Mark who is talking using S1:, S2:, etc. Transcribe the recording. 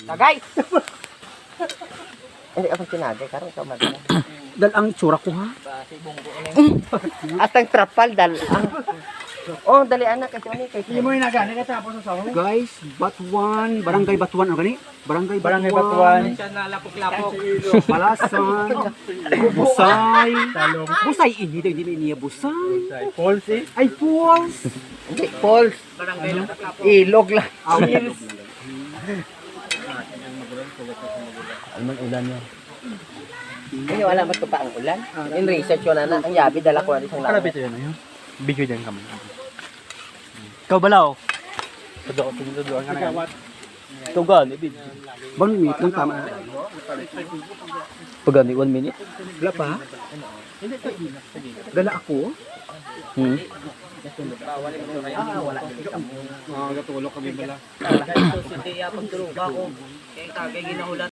S1: Tagay! Hindi ako sinagay, karon ka madala.
S2: Dal ang tsura ko ha.
S1: At ang trapal dal ang oh, dali anak kasi ano kay
S3: Hindi mo yung nagani katapos sa sahog.
S2: Guys, Batuan, Barangay Batuan ano gani? Barangay
S3: Batuan.
S1: siya na lapok-lapok.
S2: Palasan, Busay. Busay ini, hindi mo iniya Busay.
S3: Falls eh.
S2: Ay, Falls.
S1: Hindi, falls. Barangay lapok-lapok. Ilog lang.
S2: Hills.
S3: Ano man ulan niya?
S1: Ngayon wala man to pa ang ulan. In research ko na ang yabi dala ko na isang
S3: Para
S1: laro.
S3: bito yan ayun. Video din kami. Ikaw balaw. Tuduan ka na. Tugan, ibig.
S2: 1 minute lang tama.
S3: Pagani 1 minute.
S2: Wala pa? Dala ako?
S3: Gatulog kami bala.
S1: Guys, so hindi pagtulog ako. Kaya kagay ginahulat.